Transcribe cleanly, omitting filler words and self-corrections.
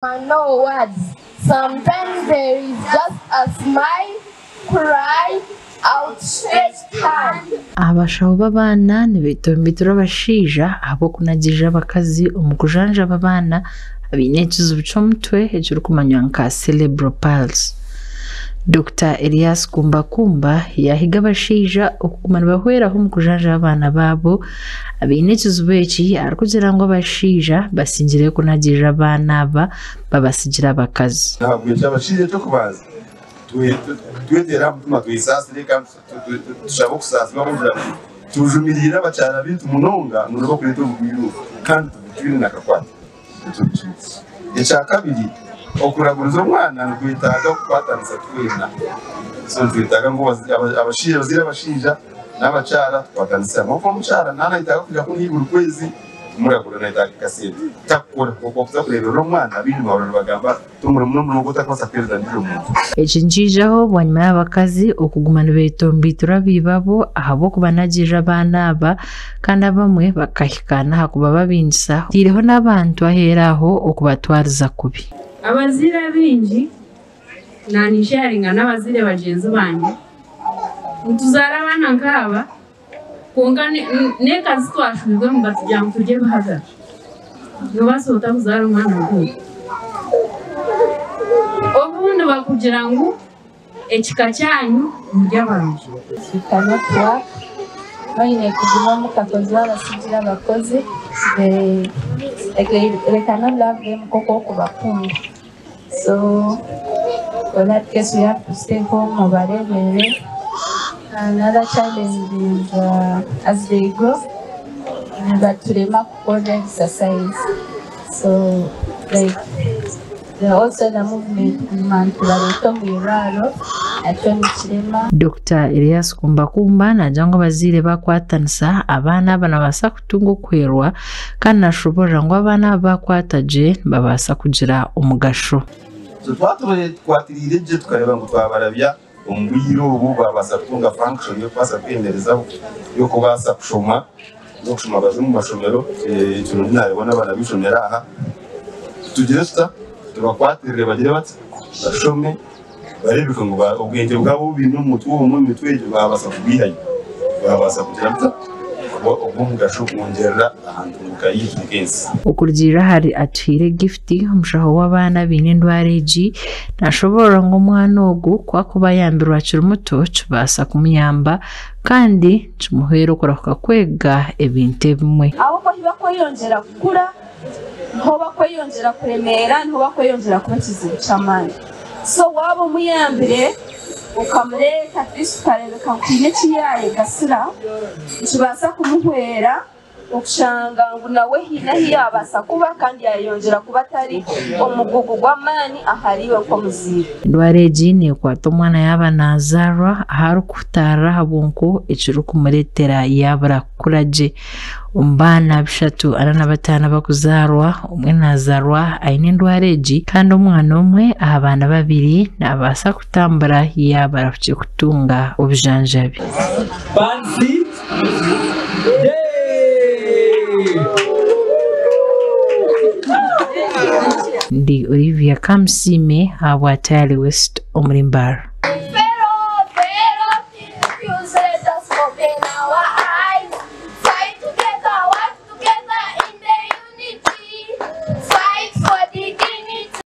No words. Sometimes there is just a smile, cry, outstretched hand. Abashaho b'abana nibitombitira abashija abo kunagirira abakazi omukujanja b'abana abinekizo bicomutwe hejuru kumanywa nka cerebral palsy. Dr. Elias Kumbakumba yahiga abashija okugumana bahweraho mu kujanja abana babo abinekizo beki arikugira ngo abashija basingire kunagirira abana babasigira abakazi. Ntabwo cyabashije cyo kubaza twetera mutuma twisasire kandi tushaka kusasa bavuga tujumirira bacana bintu munonga nuko kuri to bwiru kandi tubiri nakakwata kabiri okuraguruza umwana n'kwitaga kwatanza twina so twitaga ngo abashije bazira abashija n'abacara twatanza amako mucara nanayitaga kuja kunibura kwezi muragura naitaka kasiri takora kukokuza kurero umwana bindi mahoro bagamba tumure muno gutakosa perezida ndiro muntu echinjijaho bwanyuma y'abakazi okugumana betombitura bibabo ahabo kubanagirira abana kandi abamwe bakahikana hakuba babinsa tiriho n'abantu aheraho okubatwariza kubi abazira bingi nani sharinga n'abazire bagenzi banje mutuzara abana nkaba kungane nekazi twashujwe mu batujyamo tujye bahagara nubasota kuzara umwana ngo obundi bakugira ngo ekika cyanyu mujyabantu Bitana kwa bayine kuguma mukakozi abasigira abakozi they cannot love them koko kubakunda. So for that case we have to stay home mubarebere. Another challenge is as they grow, that to them exercise. So like also the movement Dr. Elias Kumbakumba najanga bazire bakwatanisa abana banabasa kutungo kwerwa kandi nashobora ngo abana bakwataje babasa kugira umugasho. So twatirire je tukareba ngo twabarabya umwiro ubu babasa kutunga function yo kwasa kwemereza yo kubasa kushoma no kushoma baje mu mashomero ikintu nabona abana bishomera aha tugeresta tubakwatirire bagira bati bashome barebeka ngo ubwenge bwabo bintu mutwe mu mitwe babasa kubihanye babasa kugira bati umugasho kongerera ahantu mukayikensi ukurgira hari atire gift umushaho w'abana binendwareji nashobora ngo umwana ogu kwa kuba yambirwa akiri muto basa kumuyamba kandi tumuhero kurakuka kwega ebinte bimwe abo ko bakoyongera kukura nho bakoyongera kuremera nho bakoyongera kubakiza cyamani so wabo muyambire ukamureka twisukareka kwine kiyaye gasira kibasa kumuhwera okushanga ngo nawe hina yabasa kuba kandi yayongera kuba tari omugugu gw'amani ahariwe ko muzira ndwareji ne kwato mwana yaba nazarwa haru kutara habonko ecuru kumuretera yabra kuraje umbana bishatu arana batana bakuzarwa umwe nazarwa aine ndwareji kandi umwana umwe abana babiri nabasa kutambara yabara kutunga obujanjabi Bansi Ndi Olivia Kamsime habwa Tayali West Omrimbar.